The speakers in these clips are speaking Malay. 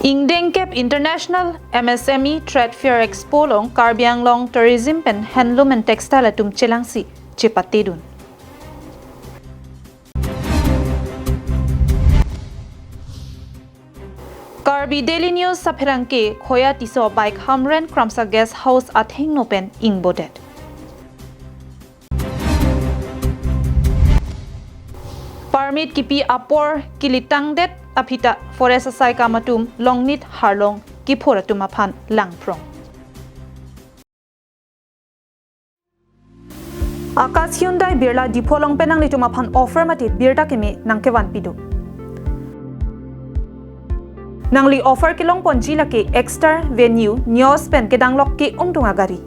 Ingdengkep International MSME Trade Fair Expo long Karbiang Long Tourism pen Handloom and Textile atum Chelangsi Chipatidun. Karbi Daily News sa Perangke Khoya Tiso Bike Hamren Kramsa Guest House at Hingnopen Ingbodet. Permit kipi apor kilitangdet apita forest asai kamatum longnit harlong kiporatum apan langprong. Akas Hyundai Birla dipolong penang litum apan offer mati birta kemi nang kewan pidu. Nang li offer kilong ponji laki extra venue news pen kedang lok ki ongtung agari.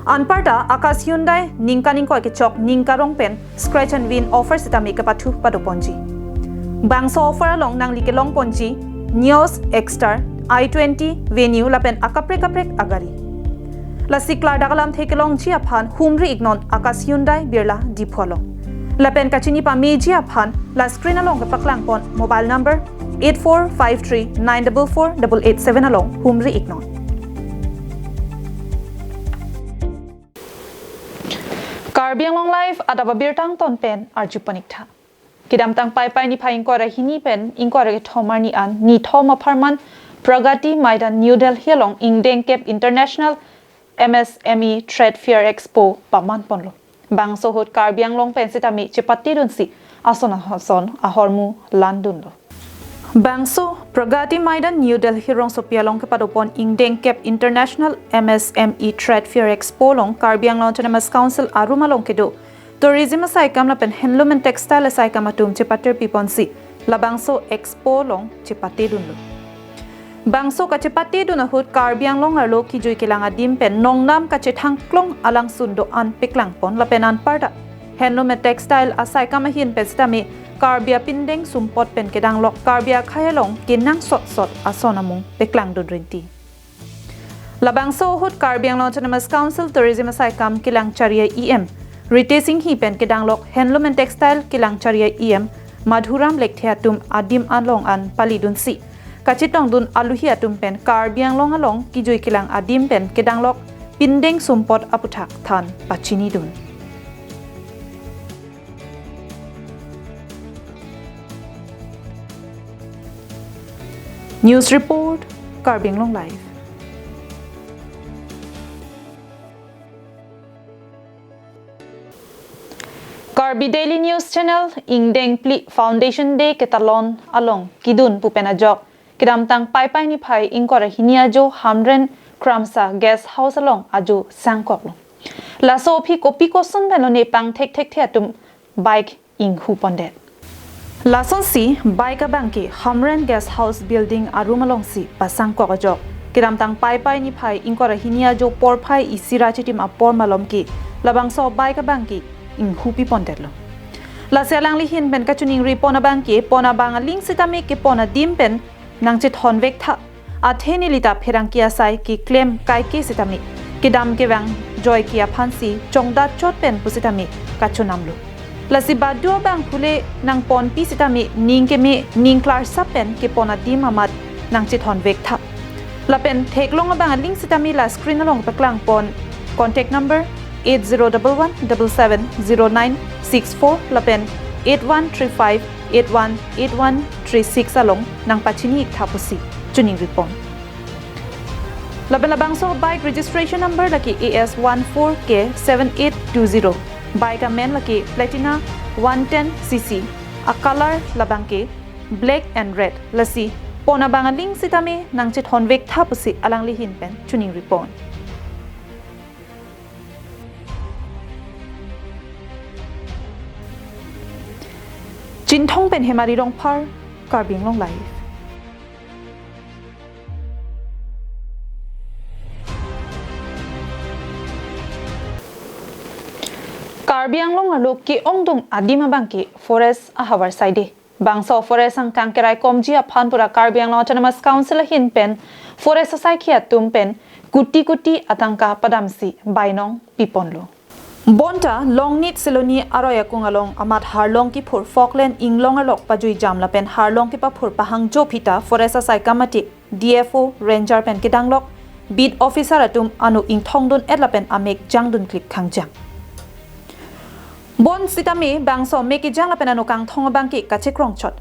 Anparta Akas Hyundai ningkaning ko chok ningkarong pen scratch and win offer sitami kapatu padu ponji. Bangso offer along nang likelong ponji news extra I-20 venue lapen akaprek agari. La sikla dagalam thekelong ji aphan humri ignon Akas Hyundai Birla dipolong. Lapen kachini pa meji aphan la screen along kapaklang pon mobile number 8453944887 along humri ignon. Karbiang Long Live Adap Abirta ton pen arjupanikta. Kidam tang pai ni phaing kora hini pen inkora thomar ni an ni thoma pharman Pragati Maidan New Delhi along Ingdengkep International MSME Trade Fair Expo paman ponlo. Bangso hot Karbiang Long pen sitami chepatti dunsi ason ahormu landun lo. Bangso Pragati Maidan New Delhi rong sopialong kepadopon Ingdengkep International MSME Trade Fair Expo long Karbiang Long Autonomous Council arumalong kedo tourism asai kam lapen handloom and textile asai kam atum chepater piponsi la Bangso Expo long chepate dunlo. Bangso ka chepate dunahut Karbiang Long arlo ki jui kilanga dim pen nongnam ka chethangklong alang sundo an peklang pon lapen an parda handloom and textile asai kam hin pestami Karbia pindeng sumpot pen kedang lok Karbia khayalong kinang sot asonamung peklang dudrinti. Labangso hut Karbiang Long Autonomous Council Tourism asai kam kilang charia EM retailing hi pen kedang lok handloom and textile kilang charia EM madhuram lektheatum adim anlong an palidunsi kachitong dun aluhi atum pen Karbiang Long along kijoi kilang adim pen kedang lok pindeng sumpot aputhak than pachini dun. News report, Karbiang Long Live. Karbi Daily News Channel, Ingdeng Pli Foundation Day ketalon along kidun pupenajok kidam tang pai ni pai ingkora hinia jo hamren kramsa guest house along aju sangkok lo. La so phi kopi ko sun belo ne pang thek theatum bike ing hu pondet. Lason si bike banki Hamren Guest House Building arumalong si pasang kokajok kiram tang pai ni pai inkora hinia jo por pai isira chitim apor malom ki labang so bike banki ing hupi pontetlo la selang li hin ben kachuning ri pona banki pona banga ling sitami ke pona dim pen nang che thon vek tha atheni lita pherangkia sai ki claim kai ke sitami kidam ke wang joy kia phansi chongda chot pen pusitami kachunamlu Lasi badua bang pule nang pon pi sitami ning ke me ning klar sapen ke pona di mamat nang chithon vek thap lapen theklong bang ling sitami la screen along paklang pon contact number 8011770964 lapen 8135818136 along nang pachini thapusi chuning ripon lapen labang so bike registration number laki AS14K7820 Bike a men laki Platina 110cc, a color labangke black and red lasi pona bangaling sitame nang chithon vek thapusi alang lihin pen chuning ripon. Jinthong pen hemari rong par Karbiang Long Live. Karbiang Long alok ki ongdung adima bangki forest ahawar side bangso forest ang kangkerai komji aphan pura Karbiang Long Autonomous Council hin pen forest asai khia tum pen kuti atangka padamsi bainong piponlo bonta long nit seloni aroya kungalong amat harlong ki phur Falkland inglong alok pajui jam la pen harlong ki pa phur pahang jo phita forest sai kamati DFO ranger pen kidanglok beat officer atum anu ingthongdun etla pen amek jangdun click khangjang bon sitame bangso meki jang la pen anu kang thong bangki kachekrong chot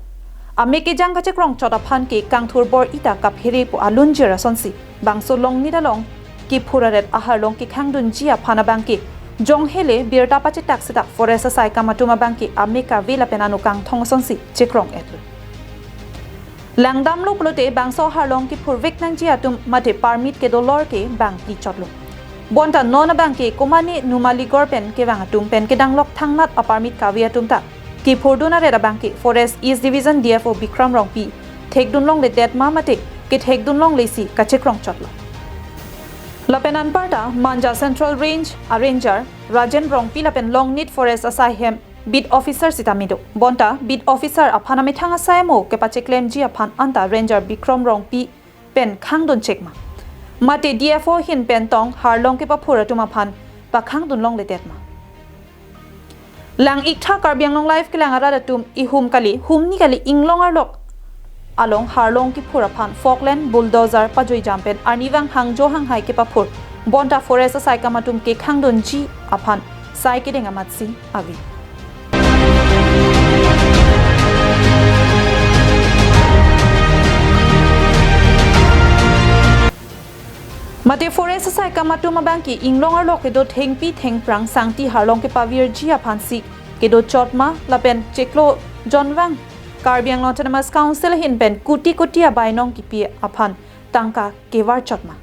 ameki jang kachekrong chot aphan ki kang thur bor ita kaphiri pu alun jera sonsi bangso long ni dalong ki phuraret aharlong ki khangdun jia phana bangki jong hele birta pache taksita forest sai kamatuma bangki ameka vela pen anu kang thong sonsi chekrong etlu langdam lo plote bangso harlong ki phurvik nang ji atum mate permit ke dollar ke bang ki chotlo bonta nona bang ke komani numali gor pen ke bang atum pen ke danglok thangnat a permit ka wi atum ta ki phurduna re bang ke forest east division DFO bikram rongpi thekdun long le det ma mate ke thekdun long le si ka chekrong chotlo lapenan parta manja central range arranger rajen rongpi lapen long nit forest asai hem beat officer sitamido bonta beat officer aphana mithanga saimo ke pache claim ji aphan anta ranger bikram rongpi pen khangdon chekma mate DFO hin pen tong harlong ke pa phura tuma phan pa khangdun long le tetma lang iktha karbiang long life ke lang ara tum ihum kali humni kali inglong arlok along harlong ki phura phan Falkland bulldozer pajoi jampen arniwang hangjo hanghai ke pa phur bonta forest sai kamatum ke khangdon ji aphan sai ke denga matsi avi mate forest sai kamatuma bangki inglong arlok ke do thengpi thengprang sangti harlong ke pavir ji aphan si ke do chotma lapen cheklo jonwang Karbiang Autonomous Council hin pen kuti abainong kipi aphan tangka kewar chotma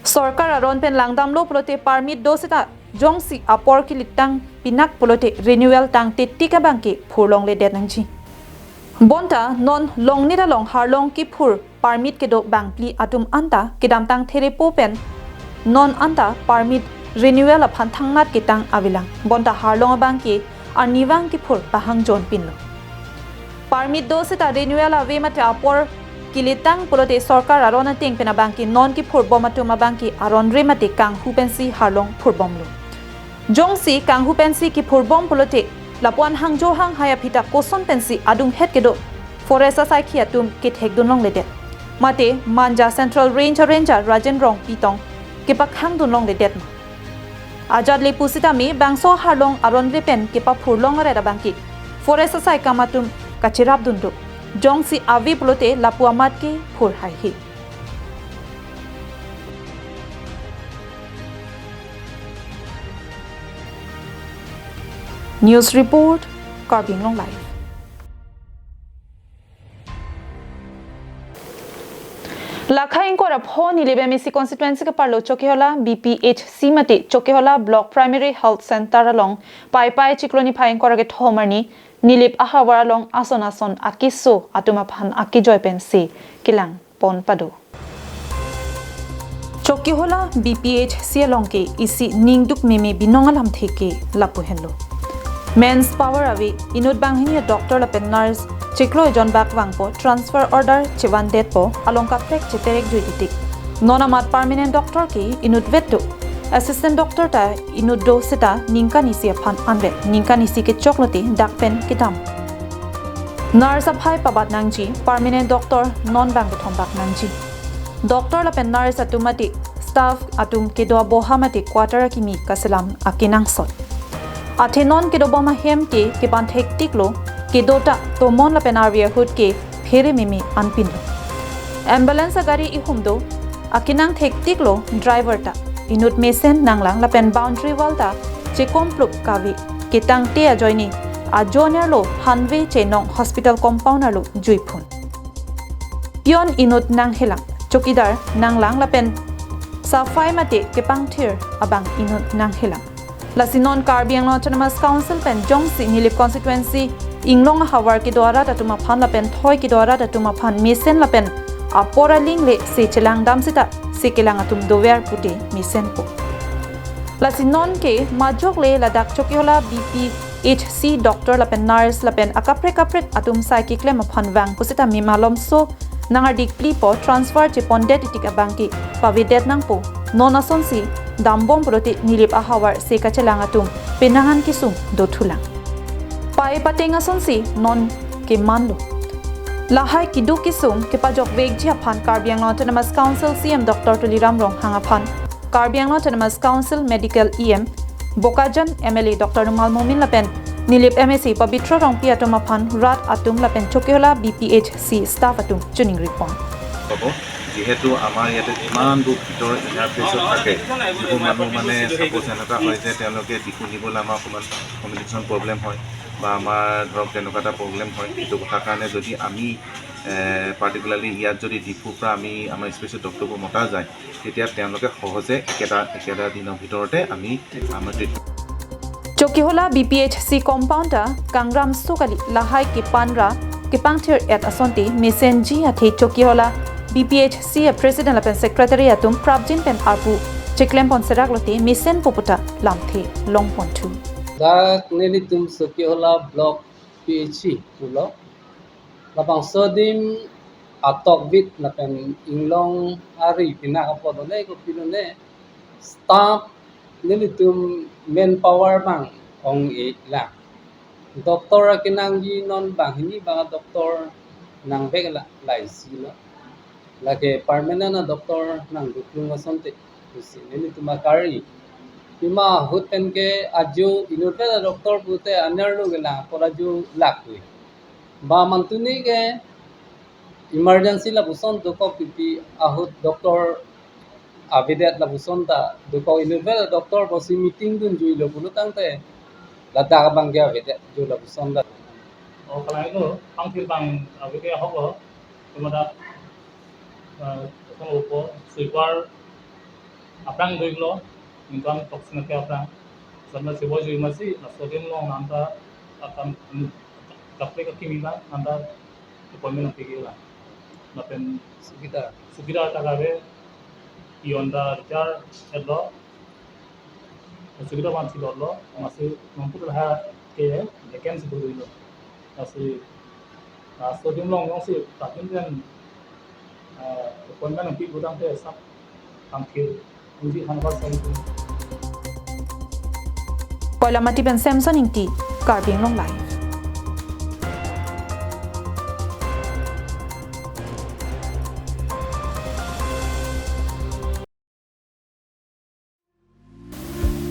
Sorkar aron pen langdam lo plote permit dosita jongsi apor kilitang pinak plote renewal tang tetika bangki phurlong le denangji bonta non long nira long harlong ki phur permit ke do bangpli atum anta kedam tang therepo pen non anta permit renewal aphan thangnat kitang avilang bonta harlong bangki arniwang ki phur pahang jon pinlo permit dosita renewal ave mate apor kilitang polote sarkar arona ting pena banki non ki phur bomatuma banki aron remate kang hupensi harlong phurbomlo jongsi kang hupensi ki phurbom polote lapuan hangjo hang haya phita koson pensi adung het kedo forest sai khiatum ki thekdunlong lede mate manja central range ranger rajen rong pitong ki pakhang dunlong ledet ajad le pusita me bangso harlong aron repen ki pa phurlong ra banki forest sai kamatum kachirap dundu jongsi avi plote lapuamat ki phur hai hi news report Karbing Long Life Lakhain ko raphoni lebe misi constituency ka parlo chokehola BPHC mate chokehola block primary health center along pai chikloni phain korage thomarni nilip ahawara long ason akiso atuma phan akijoy pensi kilang pon pado chokehola BPHC along ke isi ningduk meme binongalam theke lapu hello men's power avi inut banghini doctor la pen nurse chiklo jon bakwang po transfer order chiwan det po along kaptek cheterek juitik nonamat permanent doctor ki inut vetto assistant doctor ta inut do sita ningka nisi phan anbe ningka nisi ke choklote dak pen kitam nurse aphai pabat nangji permanent doctor non bang thombak nangji doctor la pen nurse atumati staff atum ke do bohamati quarter ki mi kasalam akinang sot athenon ke do boma hem ke ban hectic lo ke dota to mon la penaria hut ke phere mimi anpin ambulance agari ihum do akinang hectic lo driver ta inut mesen nanglang la pen boundary wall ta che komplup kavi ke tang te ajoini a junior lo hanwe che nong hospital compound lo juipun pion inut nang helang chokidar nanglang la pen safai mate ke pangthir abang inut nang helang lasinon Karbiang Autonomous Council pen jongsi nilip constituency inglong hawar ki dwara tatuma phan la pen thoi ki dwara tatuma phan mesen la pen apora ling le se chelang dam sita se kelang atum dover puti mesen po lasinon ke majok le ladak chokiola BPHC doctor la pen nurse la pen akapre atum sai ki klem phan wang pusita mi malom so nangar dik pli po transfer che pondet tik abangi pavidet nang po nona sonsi dambom proti nilip ahawar sekachelang atum penangan kisum dothulang pai patenga sonsi non ke manlo lahai kidu kisum ke pajok vegji aphan Karbiang Autonomous Council CM Dr. Tuliram Rong hangaphan Karbiang Autonomous Council Medical EM Bokajan MLA Dr. Numal Momin Lapen Nilip MSc Pabitra Rong Piatum aphan Rat Atum Lapen Chokiola BPHC staff atum tuning report যেহেতু আমাৰ ইয়াতে ইমান দূৰ ভিতৰ ইণ্টাৰফেচত থাকে যিবোৰ মানুহ মানে চাপ'জ এনেকুৱা হয় যে তেওঁলোকে দিশু নিবলৈ আমাৰ অকণমান কমিউনিকেশ্যন প্ৰব্লেম হয় বা আমাৰ ধৰক তেনেকুৱা এটা প্ৰব্লেম হয় সেইটো কথাৰ কাৰণে যদি আমি পাৰ্টিকুলাৰলি ইয়াত যদি ডিপুৰ পৰা আমি আমাৰ স্পেচিয়েল ডক্টৰবোৰ মতা যায় তেতিয়া তেওঁলোকে সহজে একেটা দিনৰ ভিতৰতে আমি আমাৰ Chokiola BPHC compounder Kangram Sukali Lahai Kipanra Kipangtir at Asonti Mesenji Ati Chokiola BPHC President Lapen Secretary Atum Prabjin Pen Arpu Chiklem Ponseragloti Misen Poputa Lamthe Longpontu Dak nelitum Chokiola Block PHC Pulo Lapang Sodim Atok Bit Lapen Inglong Ari Pinakapodole ko pilone staff nelitum manpower bang ong la doktor akinang non bang hini bang doktor nang begala laisi lo lage permanent na doktor nang duklung asonte kusi nelitum akari pima huten ke ajo inotela doktor pute anerlo gela poraju lakui ba mantuni ke emergency la buson doko pipi ahut doktor abidat la busonta duko invel doktor bosi meeting dun juilo bulutang te lada bang gya bete juilo busonda o kalai no angkil bang abike hobo tumada ko upo sweeper aprang doiglo income toxin ke aprang samna sebo jui masi na sodium long nanta akan kapre ka kimila nanta appointment pigila na pen sugida tagare Yonda jar edlo sugida bansi lo masih mampu lah ke vacancy dulu masih sodium long sih tapi kan appointment nanti budang te sab angkir uji hanbas itu Koila mati ben Samson inti Karbiang Long Live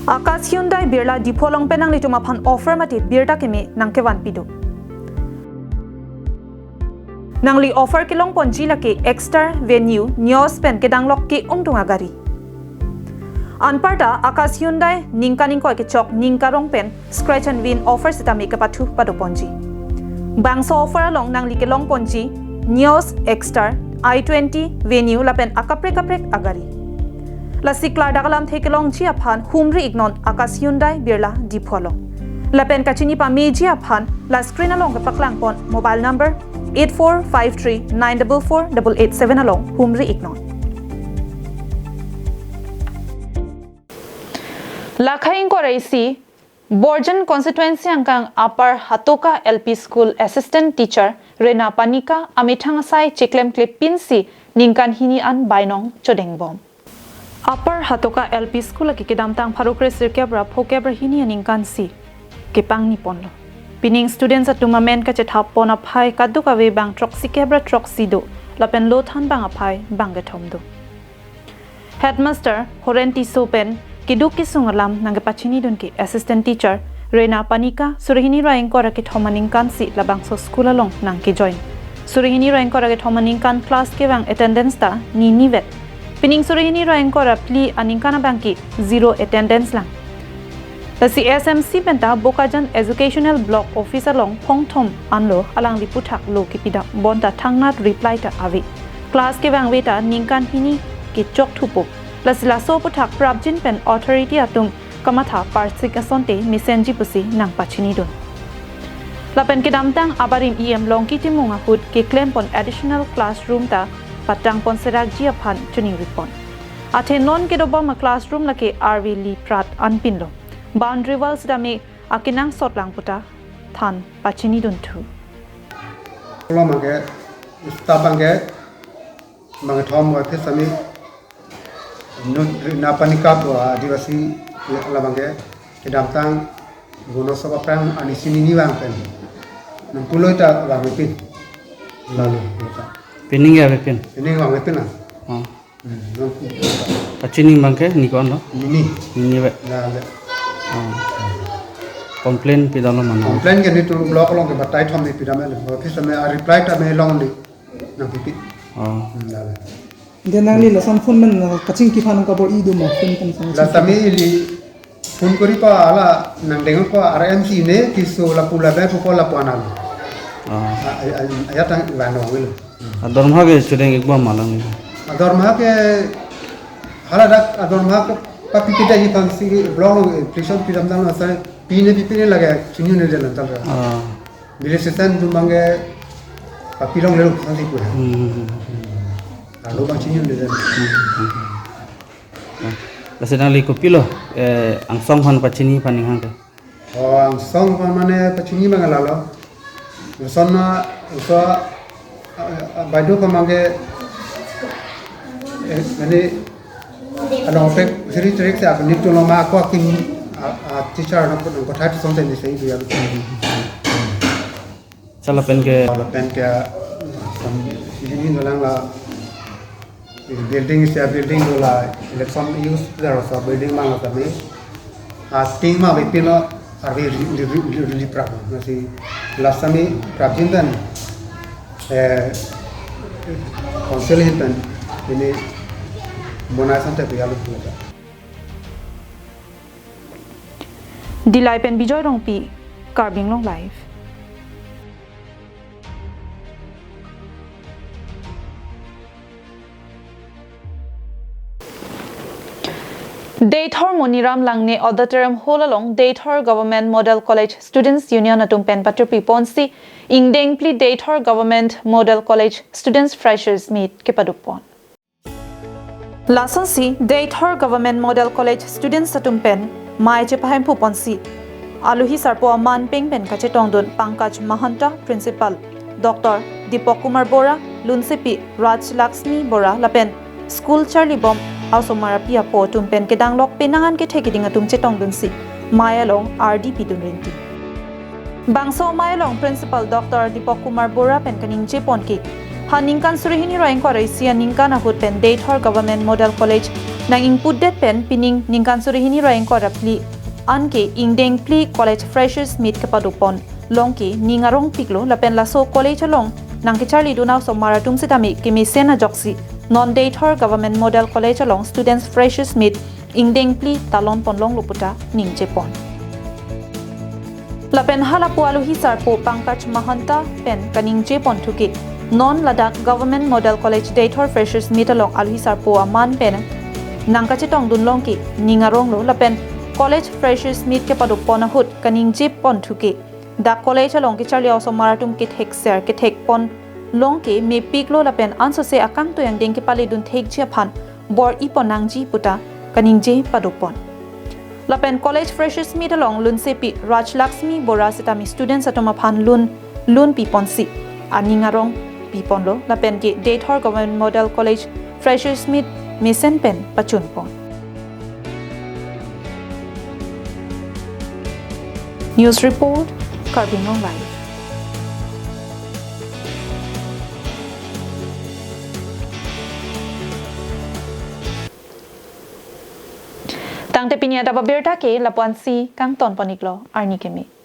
Akas Hyundai Birla Dipolong Penang Litumaphan offer mati Birta Kimi Nangkewan Pidu. Nangli offer kilong ponji laki extra venue Neos Pen Kedanglok ki Ongtungagari. Anparta Akas Hyundai Ningkaning Koi Kichok Ningkarong Pen Scratch and Win offer sitami kapatu padu ponji. Bangso offer along Nangli kilong ponji Neos Extra I-20 venue lapen akaprek agari. La sikla dagalam thekelong ji aphan humri ignon Akas Hyundai Birla Dipolong. La pen kachini pa meji aphan la screen along ke paklang pon mobile number 8453944887 along humri ignon. Lakhaing ko reisi Borjan constituency angkang Upper Hatoka LP School Assistant Teacher Rena Panika amithangasai chiklem clip pinsi ningkan hini an bainong chodengbom. Upper Hatoka LP School ki kidamtang pharokre sirkebra phokebra hini ningkan si kipang niponlo pining students atuma men ka chethap pona phai kadu ka we bang troxi kebra troxi do lapen lo than bang aphai bang ge thomdo headmaster horenti sopen kiduki sungalam nang pachini don ki assistant teacher Rena Panika surihini raing kora ki thomaningkan si labang so school along nang ki join surihini raing kora ki thomaningkan class ke bang attendance ta ni nivet pining surihini raing kora pli aningkana bangki zero attendance lang the CSMC penta Bokajan educational block officer long Pongthom anlo alang liputhak lo kipida bonta thangnat reply ta avi class ke bang weta ningkan hini ki chok thupo plus la so puthak prabjin pen authority atum kamatha parsik asonte mesenji pusi nang pachini don lapen ki damtang abarim em longki timunga hut ki claim pon additional classroom ta patang pon serak ji aphan tuning report athe non ke doba ma classroom lake RV li prat anpinlo boundary walls dame akinang sotlang puta than pachini don thu Lomage stabange mang thom wa thesami napanikap adivasi labangke kidam tang gono soba prang ani sini wang pen nampulo ita wang pin lalu Pining ya pin. ini wang pin lah Oh. Pachini bangke ni kon lo. Ini be. lalu Oh. Komplain pidalo mana. komplain ke ni tu blok long ke batai thom ni pidam le office me reply ta me long ni nang pipi Oh. lalu Generally la sam phone man kaching ki phanang ka bor I do mo phone kan sang la tami li phone kori pa ala nang dengon pa RMC ne kiso la pula be ko la panal Oh. ayata wano wil Ador mage chudeng ekba malang ni. ador ma ke hala dak ador ma ke papi kita ni kan si blog prison pidam dang asa pine pipine laga chinu ne jalan tal Ah. bile setan tu mangi papi long lelu kan si ku lalu bang chinu ne jalan Lasenang li kopilo ang song han pachini paning hang ka. oh song pa mane pachini mangalalo sonna usa baido ka mangi ini ano pek seri trek sa ni tu lo ma ko kim teacher na ko thai tu something ni sei dia Chala pen ke la pen ke ini dolang la building is building la election use there so building mang la me ting ma be pino arve really problem nasi last time prabjin dan council hintan ini monasan te bialu pula Dilai pen bijoy rong pi Karbing long live. Daithor Moniram Langne Auditorium Hall along Daithor Government Model College Students Union atum pen patru piponsi ingdeng pli Daithor Government Model College Students Freshers Meet ke padupon. Lason si Daithor Government Model College Students atum pen mai che paham puponsi aluhi sarpo man peng pen kache tongdun Pankaj Mahanta Principal Dr. Deepak Kumar Bora Lunsipi Raj Lakshmi Bora lapen School Charlie Bomb Ausomara pia po tumpen ke danglok penangan ke thekiding atum chetong dun si Mayalong RDP dun renti Bangso Mayalong Principal Dr. Deepak Kumar Bora pen kaning chepon ki haningkan surihini roing ko raisia ningkan ahut pen Daithor Government Model College nang input det pen pining ningkan surihini roing ko rapli anke ingdeng pli college freshers meet ke padupon longki ningarong piklo lapen laso college along nang ke charli dunaw somara tum sitami kimi sena joksi non-Daithor Government Model College along Students Freshers Meet ingdeng pli talon ponlong luputa ning jepon. Lapen halapu aluhi sarpo Pankaj Mahanta pen kaning jepon thuki non-Ladakh Government Model College Daithor Freshers Meet along aluhi sarpo aman pen nangkachetong dunlong ki ningarong lo lapen College Freshers Meet ke padupon ahut kaning jepon thuki da college along ki charli also maratum ki thek ser ki thek pon longke me piklo lapen anso se akang to yang dengki pali dun thek jia phan bor iponangji puta kaningje padopon lapen college freshers meet along lunsepi Raj Lakshmi Bora sitami students atoma phan lun piponsi aningarong piponlo lapen ke Daithor Government Model College freshers meet mesen pen pachunpon News report Karbing Online. Tang te pinya Adap Abirta ke lapuan si kang ton paniklo arni kemi.